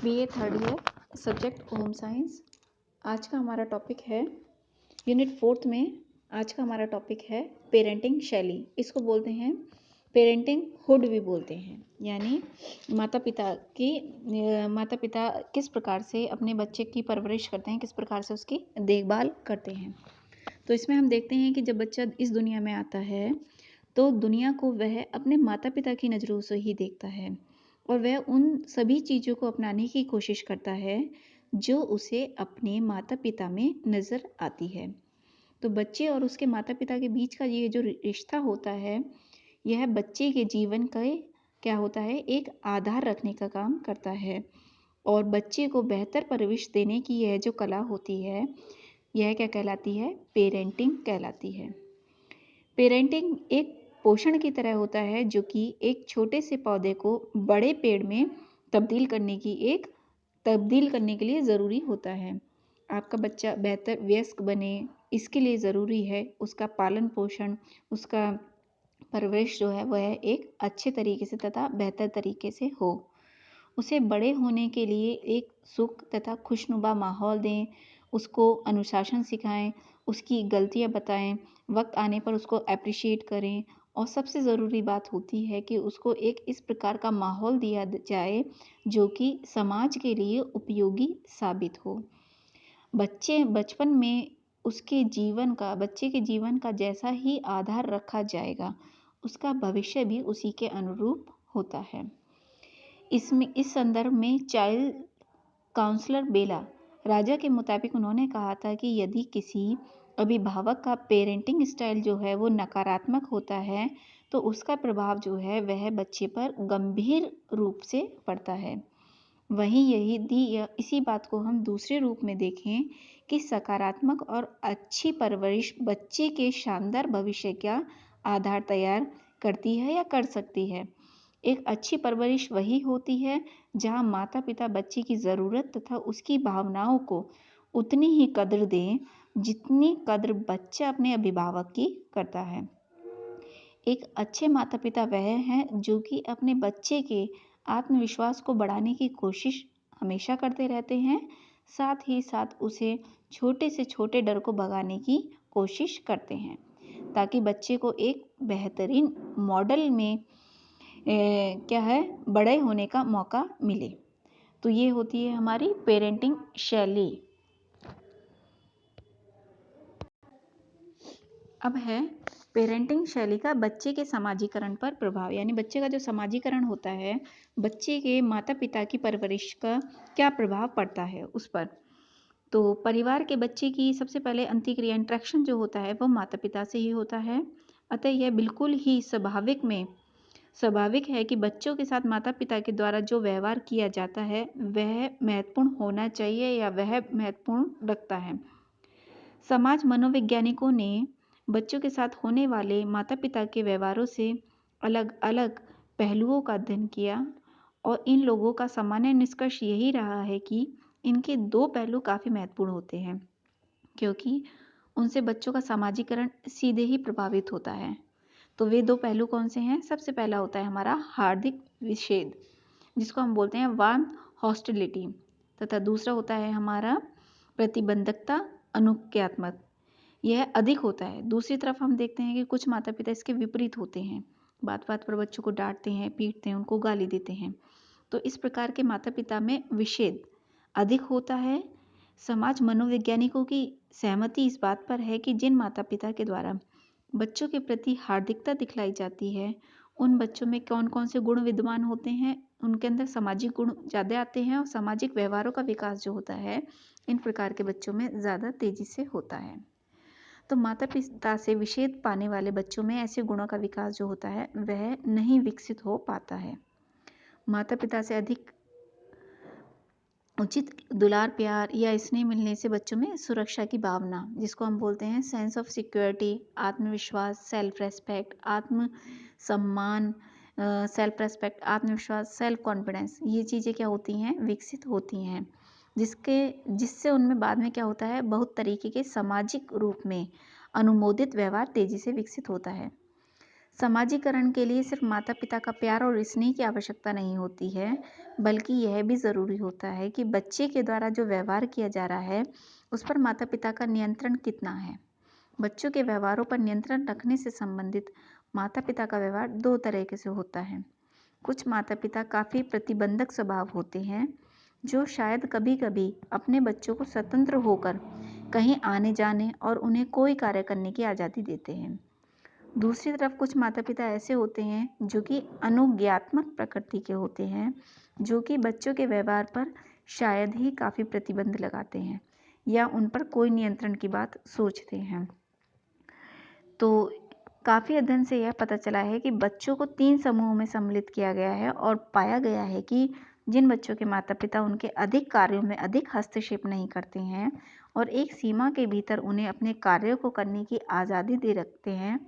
BA third year, subject home science. आज का हमारा टॉपिक है यूनिट 4 में। आज का हमारा टॉपिक है पेरेंटिंग शैली। इसको बोलते हैं पेरेंटिंग हुड भी बोलते हैं, यानी माता पिता किस प्रकार से अपने बच्चे की परवरिश करते हैं, किस प्रकार से उसकी देखभाल करते हैं। तो इसमें हम देखते हैं कि जब बच्चा इस दुनिया में आता है तो दुनिया को वह अपने माता पिता की नज़रों से ही देखता है और वह उन सभी चीज़ों को अपनाने की कोशिश करता है जो उसे अपने माता पिता में नज़र आती है। तो बच्चे और उसके माता पिता के बीच का ये जो रिश्ता होता है, यह बच्चे के जीवन का क्या होता है, एक आधार रखने का काम करता है। और बच्चे को बेहतर परवरिश देने की यह जो कला होती है, यह क्या कहलाती है, पेरेंटिंग कहलाती है। पेरेंटिंग एक पोषण की तरह होता है जो कि एक छोटे से पौधे को बड़े पेड़ में तब्दील करने के लिए ज़रूरी होता है। आपका बच्चा बेहतर वयस्क बने, इसके लिए ज़रूरी है उसका पालन पोषण, उसका परवरिश जो है वह एक अच्छे तरीके से तथा बेहतर तरीके से हो। उसे बड़े होने के लिए एक सुख तथा खुशनुमा माहौल दें, उसको अनुशासन सिखाएं, उसकी गलतियां बताएं, वक्त आने पर उसको अप्रिशिएट करें। और सबसे ज़रूरी बात होती है कि उसको एक इस प्रकार का माहौल दिया जाए जो कि समाज के लिए उपयोगी साबित हो। बचपन में बच्चे के जीवन का जैसा ही आधार रखा जाएगा, उसका भविष्य भी उसी के अनुरूप होता है। इस संदर्भ में चाइल्ड काउंसलर बेला राजा के मुताबिक उन्होंने कहा था कि यदि किसी अभिभावक का पेरेंटिंग स्टाइल जो है वो नकारात्मक होता है तो उसका प्रभाव जो है वह बच्चे पर गंभीर रूप से पड़ता है। वहीं इसी बात को हम दूसरे रूप में देखें कि सकारात्मक और अच्छी परवरिश बच्चे के शानदार भविष्य का आधार तैयार करती है या कर सकती है। एक अच्छी परवरिश वही होती है जहाँ माता पिता बच्चे की ज़रूरत तथा उसकी भावनाओं को उतनी ही कद्र दें जितनी कद्र बच्चा अपने अभिभावक की करता है। एक अच्छे माता पिता वह हैं जो कि अपने बच्चे के आत्मविश्वास को बढ़ाने की कोशिश हमेशा करते रहते हैं, साथ ही साथ उसे छोटे से छोटे डर को भगाने की कोशिश करते हैं ताकि बच्चे को एक बेहतरीन मॉडल में बड़े होने का मौका मिले। तो ये होती है हमारी पेरेंटिंग शैली। अब है पेरेंटिंग शैली का बच्चे के समाजीकरण पर प्रभाव, यानी बच्चे का जो समाजीकरण होता है, बच्चे के माता पिता की परवरिश का क्या प्रभाव पड़ता है उस पर। तो परिवार के बच्चे की सबसे पहले अंतःक्रिया इंटरेक्शन जो होता है वो माता पिता से ही होता है। अतः यह बिल्कुल ही स्वाभाविक है कि बच्चों के साथ माता पिता के द्वारा जो व्यवहार किया जाता है वह महत्वपूर्ण होना चाहिए या वह महत्वपूर्ण रखता है। समाज मनोवैज्ञानिकों ने बच्चों के साथ होने वाले माता पिता के व्यवहारों से अलग अलग पहलुओं का अध्ययन किया और इन लोगों का सामान्य निष्कर्ष यही रहा है कि इनके दो पहलू काफ़ी महत्वपूर्ण होते हैं क्योंकि उनसे बच्चों का सामाजिकरण सीधे ही प्रभावित होता है। तो वे दो पहलू कौन से हैं? सबसे पहला होता है हमारा हार्दिक विच्छेद, जिसको हम बोलते हैं वार्म हॉस्टिलिटी, तथा दूसरा होता है हमारा प्रतिबंधकता अनुज्ञात्मक, यह अधिक होता है। दूसरी तरफ हम देखते हैं कि कुछ माता पिता इसके विपरीत होते हैं, बात बात पर बच्चों को डांटते हैं, पीटते हैं, उनको गाली देते हैं। तो इस प्रकार के माता पिता में विच्छेद अधिक होता है। समाज मनोवैज्ञानिकों की सहमति इस बात पर है कि जिन माता पिता के द्वारा बच्चों के प्रति हार्दिकता दिखलाई जाती है उन बच्चों में कौन कौन से गुण विद्यमान होते हैं, उनके अंदर सामाजिक गुण ज़्यादा आते हैं और सामाजिक व्यवहारों का विकास जो होता है इन प्रकार के बच्चों में ज़्यादा तेज़ी से होता है। तो माता पिता से विच्छेद पाने वाले बच्चों में ऐसे गुणों का विकास जो होता है वह नहीं विकसित हो पाता है। माता पिता से अधिक उचित दुलार प्यार या स्नेह मिलने से बच्चों में सुरक्षा की भावना, जिसको हम बोलते हैं सेंस ऑफ सिक्योरिटी, आत्मविश्वास, सेल्फ रेस्पेक्ट, आत्म सम्मान, सेल्फ कॉन्फिडेंस, ये चीज़ें क्या होती हैं, विकसित होती हैं, जिससे उनमें बाद में क्या होता है, बहुत तरीके के सामाजिक रूप में अनुमोदित व्यवहार तेजी से विकसित होता है। समाजीकरण के लिए सिर्फ माता-पिता का प्यार और स्नेह की आवश्यकता नहीं होती है, बल्कि यह भी ज़रूरी होता है कि बच्चे के द्वारा जो व्यवहार किया जा रहा है, उस पर माता-पिता का नियंत्रण कितना है। बच्चों के व्यवहारों पर नियंत्रण रखने से संबंधित माता-पिता का व्यवहार 2 तरीके से होता है। कुछ माता-पिता काफ़ी प्रतिबंधक स्वभाव होते हैं, जो शायद कभी-कभी अपने बच्चों को स्वतंत्र होकर कहीं आने-जाने और उन्हें कोई कार्य करने की आज़ादी देते हैं। दूसरी तरफ कुछ माता-पिता ऐसे होते हैं जो कि अनुज्ञात्मक प्रकृति के होते हैं, जो कि बच्चों के व्यवहार पर शायद ही काफ़ी प्रतिबंध लगाते हैं या उन पर कोई नियंत्रण की बात सोचते हैं। तो काफ़ी अध्ययन से यह पता चला है कि बच्चों को 3 समूहों में सम्मिलित किया गया है और पाया गया है कि जिन बच्चों के माता-पिता उनके अधिक कार्यों में अधिक हस्तक्षेप नहीं करते हैं और एक सीमा के भीतर उन्हें अपने कार्यों को करने की आज़ादी दे रखते हैं,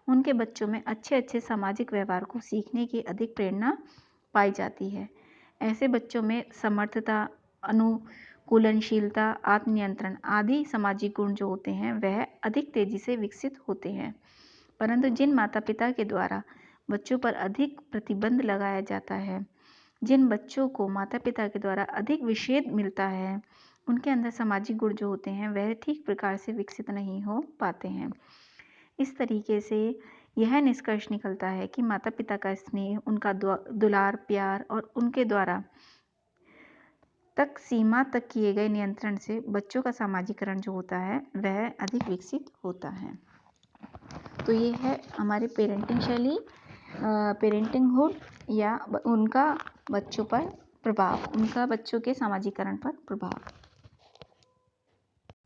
उनके बच्चों में अच्छे-अच्छे सामाजिक व्यवहार को सीखने की अधिक प्रेरणा पाई जाती है। ऐसे बच्चों में समर्थता, अनुकूलनशीलता, आत्मनियंत्रण आदि सामाजिक गुण जो होते हैं वह अधिक तेज़ी से विकसित होते हैं। परंतु जिन माता-पिता के द्वारा बच्चों पर अधिक प्रतिबंध लगाया जाता है, जिन बच्चों को माता-पिता के द्वारा अधिक विषेद मिलता है, उनके अंदर सामाजिक गुण जो होते हैं वह ठीक प्रकार से विकसित नहीं हो पाते हैं। इस तरीके से यह निष्कर्ष निकलता है कि माता-पिता का स्नेह, उनका दुलार, प्यार और उनके द्वारा तक सीमा तक किए गए नियंत्रण से बच्चों का सामाजिकरण जो होता है वह अधिक विकसित होता है। तो ये है हमारे पेरेंटिंग शैली, पेरेंटिंगहुड या उनका बच्चों पर प्रभाव, उनका बच्चों के सामाजिकरण पर प्रभाव।